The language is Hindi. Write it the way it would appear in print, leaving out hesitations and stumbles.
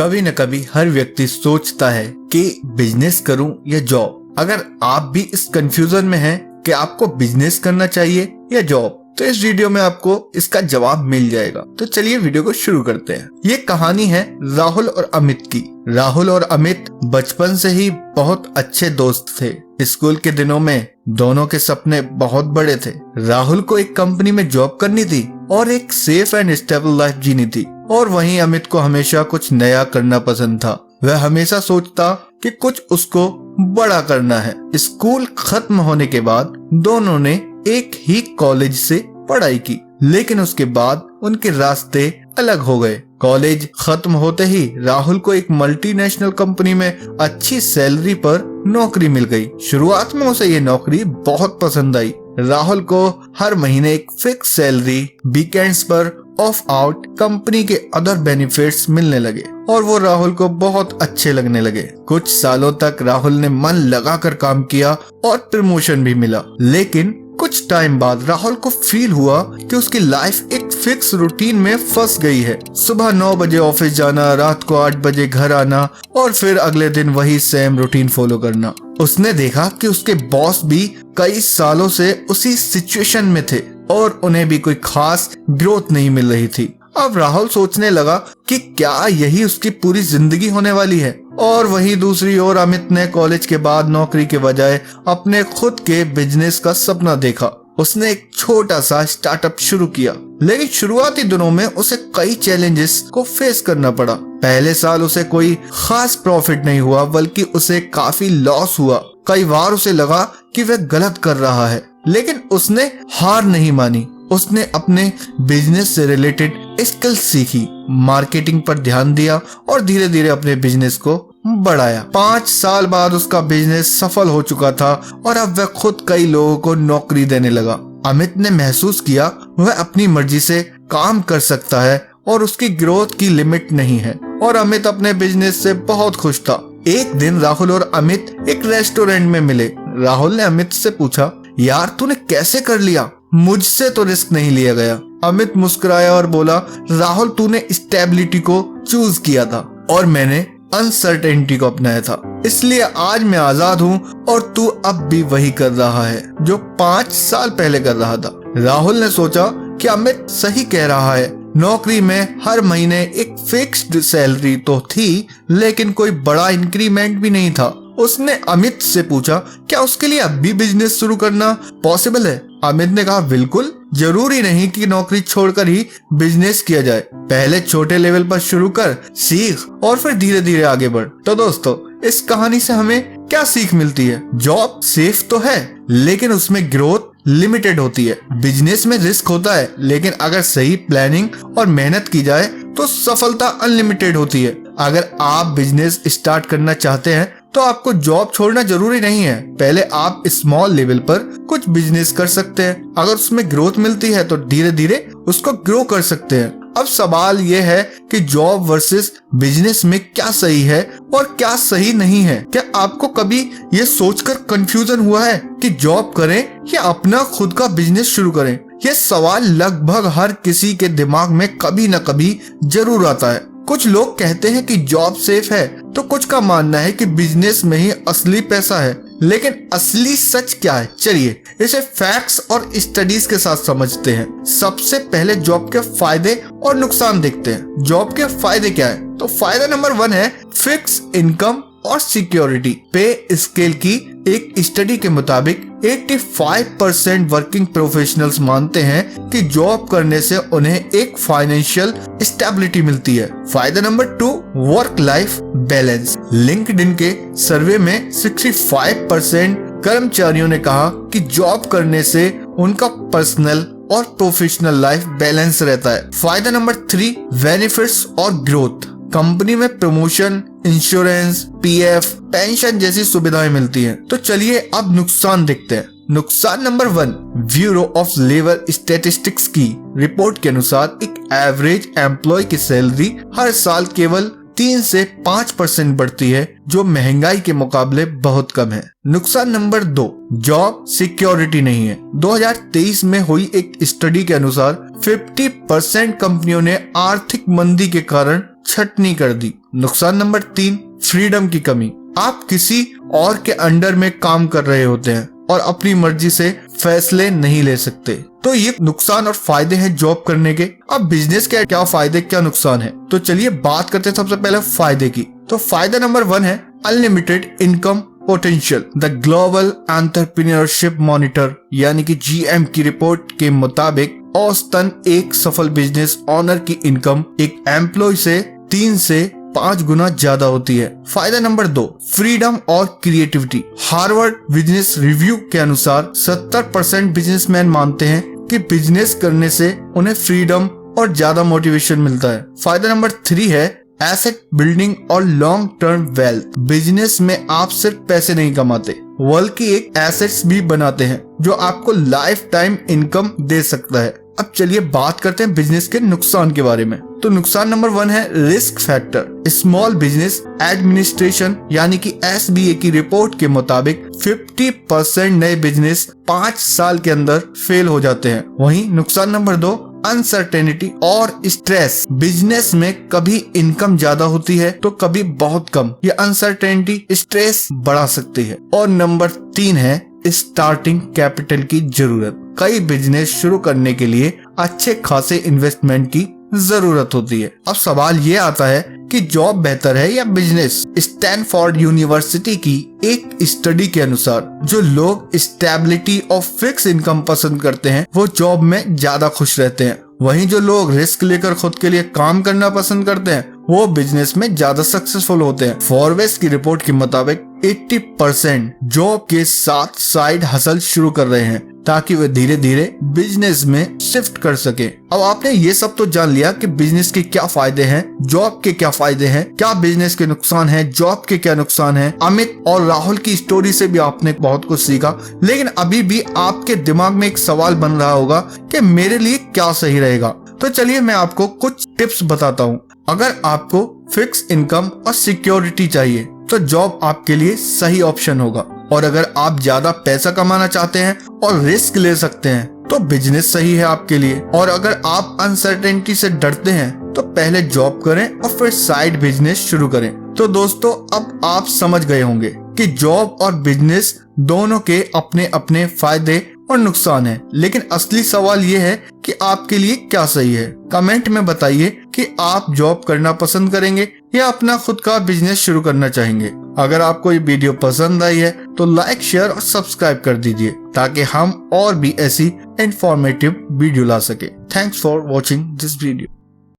कभी न कभी हर व्यक्ति सोचता है कि बिजनेस करूं या जॉब। अगर आप भी इस कंफ्यूजन में हैं कि आपको बिजनेस करना चाहिए या जॉब, तो इस वीडियो में आपको इसका जवाब मिल जाएगा। तो चलिए वीडियो को शुरू करते हैं। ये कहानी है राहुल और अमित की। राहुल और अमित बचपन से ही बहुत अच्छे दोस्त थे। स्कूल के दिनों में दोनों के सपने बहुत बड़े थे। राहुल को एक कंपनी में जॉब करनी थी और एक सेफ एंड स्टेबल लाइफ जीनी थी, और वहीं अमित को हमेशा कुछ नया करना पसंद था। वह हमेशा सोचता कि कुछ उसको बड़ा करना है। स्कूल खत्म होने के बाद दोनों ने एक ही कॉलेज से पढ़ाई की, लेकिन उसके बाद उनके रास्ते अलग हो गए। कॉलेज खत्म होते ही राहुल को एक मल्टीनेशनल कंपनी में अच्छी सैलरी पर नौकरी मिल गई। शुरुआत में उसे ये नौकरी बहुत पसंद आई। राहुल को हर महीने एक फिक्स सैलरी, वीकेंड्स पर ऑफ आउट, कंपनी के अदर बेनिफिट्स मिलने लगे और वो राहुल को बहुत अच्छे लगने लगे। कुछ सालों तक राहुल ने मन लगाकर काम किया और प्रमोशन भी मिला, लेकिन कुछ टाइम बाद राहुल को फील हुआ कि उसकी लाइफ एक फिक्स रूटीन में फंस गई है। सुबह 9 बजे ऑफिस जाना, रात को 8 बजे घर आना और फिर अगले दिन वही सेम रूटीन फॉलो करना। उसने देखा कि उसके बॉस भी कई सालों से उसी सिचुएशन में थे और उन्हें भी कोई खास ग्रोथ नहीं मिल रही थी। अब राहुल सोचने लगा कि क्या यही उसकी पूरी जिंदगी होने वाली है। और वहीं दूसरी ओर अमित ने कॉलेज के बाद नौकरी के बजाय अपने खुद के बिजनेस का सपना देखा। उसने एक छोटा सा स्टार्टअप शुरू किया, लेकिन शुरुआती दिनों में उसे कई चैलेंजेस को फेस करना पड़ा। पहले साल उसे कोई खास प्रॉफिट नहीं हुआ, बल्कि उसे काफी लॉस हुआ। कई बार उसे लगा कि वह गलत कर रहा है, लेकिन उसने हार नहीं मानी। उसने अपने बिजनेस से रिलेटेड स्किल्स सीखी, मार्केटिंग पर ध्यान दिया और धीरे धीरे अपने बिजनेस को बढ़ाया। 5 साल बाद उसका बिजनेस सफल हो चुका था और अब वह खुद कई लोगों को नौकरी देने लगा। अमित ने महसूस किया वह अपनी मर्जी से काम कर सकता है और उसकी ग्रोथ की लिमिट नहीं है, और अमित अपने बिजनेस से बहुत खुश था। एक दिन राहुल और अमित एक रेस्टोरेंट में मिले। राहुल ने अमित से पूछा, यार तूने कैसे कर लिया? मुझसे तो रिस्क नहीं लिया गया। अमित मुस्कुराया और बोला, राहुल तूने स्टेबिलिटी को चूज किया था और मैंने अनसर्टेनिटी को अपनाया था, इसलिए आज मैं आजाद हूँ और तू अब भी वही कर रहा है जो 5 साल पहले कर रहा था। राहुल ने सोचा कि अमित सही कह रहा है। नौकरी में हर महीने एक फिक्स्ड सैलरी तो थी, लेकिन कोई बड़ा इंक्रीमेंट भी नहीं था। उसने अमित से पूछा, क्या उसके लिए अब भी बिजनेस शुरू करना पॉसिबल है? अमित ने कहा, बिल्कुल, जरूरी नहीं कि नौकरी छोड़कर ही बिजनेस किया जाए। पहले छोटे लेवल पर शुरू कर, सीख और फिर धीरे धीरे आगे बढ़। तो दोस्तों, इस कहानी से हमें क्या सीख मिलती है? जॉब सेफ तो है, लेकिन उसमें ग्रोथ लिमिटेड होती है। बिजनेस में रिस्क होता है, लेकिन अगर सही प्लानिंग और मेहनत की जाए तो सफलता अनलिमिटेड होती है। अगर आप बिजनेस स्टार्ट करना चाहते हैं तो आपको जॉब छोड़ना जरूरी नहीं है। पहले आप स्मॉल लेवल पर कुछ बिजनेस कर सकते हैं। अगर उसमें ग्रोथ मिलती है तो धीरे धीरे उसको ग्रो कर सकते हैं। अब सवाल ये है कि जॉब वर्सेस बिजनेस में क्या सही है और क्या सही नहीं है। क्या आपको कभी ये सोचकर कंफ्यूजन हुआ है कि जॉब करें या अपना खुद का बिजनेस शुरू करें? ये सवाल लगभग हर किसी के दिमाग में कभी न कभी जरूर आता है। कुछ लोग कहते हैं कि जॉब सेफ है, तो कुछ का मानना है कि बिजनेस में ही असली पैसा है। लेकिन असली सच क्या है? चलिए इसे फैक्ट्स और स्टडीज के साथ समझते हैं। सबसे पहले जॉब के फायदे और नुकसान देखते हैं। जॉब के फायदे क्या है? तो फायदा नंबर 1 है फिक्स इनकम और सिक्योरिटी। पे स्केल की एक स्टडी के मुताबिक 85% वर्किंग प्रोफेशनल्स मानते हैं कि जॉब करने से उन्हें एक फाइनेंशियल स्टेबिलिटी मिलती है। फायदा number 2, work life balance. LinkedIn के सर्वे में 65% कर्मचारियों ने कहा कि जॉब करने से उनका पर्सनल और प्रोफेशनल लाइफ बैलेंस रहता है। फायदा नंबर 3, बेनिफिट्स और ग्रोथ। कंपनी में प्रमोशन, इंश्योरेंस, पीएफ, पेंशन जैसी सुविधाएं मिलती हैं। तो चलिए अब नुकसान देखते हैं। नुकसान number 1, bureau of labour statistics की रिपोर्ट के अनुसार एक एवरेज एम्प्लॉय की सैलरी हर साल केवल 3 से 5% बढ़ती है, जो महंगाई के मुकाबले बहुत कम है। नुकसान नंबर 2, जॉब सिक्योरिटी नहीं है। 2023 में हुई एक स्टडी के अनुसार 50% कंपनियों ने आर्थिक मंदी के कारण छटनी कर दी। नुकसान नंबर 3, फ्रीडम की कमी। आप किसी और के अंडर में काम कर रहे होते हैं और अपनी मर्जी से फैसले नहीं ले सकते। तो ये नुकसान और फायदे हैं जॉब करने के। अब बिजनेस के क्या फायदे क्या नुकसान है, तो चलिए बात करते हैं सबसे पहले फायदे की। तो फायदा नंबर 1 है unlimited income potential. The global entrepreneurship monitor यानी कि GM की रिपोर्ट के मुताबिक औसतन एक सफल बिजनेस ओनर की इनकम एक एम्प्लॉय से 3 से 5 गुना ज्यादा होती है। फायदा नंबर 2, फ्रीडम और क्रिएटिविटी। हार्वर्ड बिजनेस रिव्यू के अनुसार 70% बिजनेसमैन मानते हैं कि बिजनेस करने से उन्हें फ्रीडम और ज्यादा मोटिवेशन मिलता है। फायदा नंबर 3 है एसेट बिल्डिंग और लॉन्ग टर्म वेल्थ। बिजनेस में आप सिर्फ पैसे नहीं कमाते बल्कि एक एसेट्स भी बनाते हैं जो आपको लाइफ टाइम इनकम दे सकता है। अब चलिए बात करते हैं बिजनेस के नुकसान के बारे में। तो नुकसान नंबर 1 है risk factor. Small business administration यानी कि SBA की रिपोर्ट के मुताबिक 50% नए बिजनेस 5 साल के अंदर फेल हो जाते हैं। वहीं नुकसान नंबर 2, अनसर्टेनिटी और स्ट्रेस। बिजनेस में कभी इनकम ज्यादा होती है तो कभी बहुत कम। ये अनसर्टेनिटी स्ट्रेस बढ़ा सकती है। और नंबर 3 है स्टार्टिंग कैपिटल की जरूरत। कई बिजनेस शुरू करने के लिए अच्छे खासे इन्वेस्टमेंट की जरूरत होती है। अब सवाल ये आता है कि जॉब बेहतर है या बिजनेस। स्टैनफोर्ड यूनिवर्सिटी की एक स्टडी के अनुसार जो लोग स्टेबिलिटी और फिक्स इनकम पसंद करते हैं वो जॉब में ज्यादा खुश रहते हैं। वहीं जो लोग रिस्क लेकर खुद के लिए काम करना पसंद करते हैं वो बिजनेस में ज्यादा सक्सेसफुल होते हैं। फॉरवेस की रिपोर्ट के मुताबिक 80% जॉब के साथ साइड हसल शुरू कर रहे हैं ताकि वे धीरे धीरे बिजनेस में शिफ्ट कर सके। अब आपने ये सब तो जान लिया कि बिजनेस के क्या फायदे हैं, जॉब के क्या फायदे हैं, क्या बिजनेस के नुकसान हैं, जॉब के क्या नुकसान हैं। अमित और राहुल की स्टोरी से भी आपने बहुत कुछ सीखा, लेकिन अभी भी आपके दिमाग में एक सवाल बन रहा होगा कि मेरे लिए क्या सही रहेगा। तो चलिए मैं आपको कुछ टिप्स बताता हूँ। अगर आपको फिक्स इनकम और सिक्योरिटी चाहिए तो जॉब आपके लिए सही ऑप्शन होगा। और अगर आप ज्यादा पैसा कमाना चाहते हैं और रिस्क ले सकते हैं तो बिजनेस सही है आपके लिए। और अगर आप अनसर्टेनिटी से डरते हैं तो पहले जॉब करें और फिर साइड बिजनेस शुरू करें। तो दोस्तों अब आप समझ गए होंगे कि जॉब और बिजनेस दोनों के अपने अपने फायदे और नुकसान है, लेकिन असली सवाल ये है कि आपके लिए क्या सही है। कमेंट में बताइए कि आप जॉब करना पसंद करेंगे या अपना खुद का बिजनेस शुरू करना चाहेंगे। अगर आपको ये वीडियो पसंद आई है तो लाइक, शेयर और सब्सक्राइब कर दीजिए ताकि हम और भी ऐसी इंफॉर्मेटिव वीडियो ला सके। Thanks for watching this video.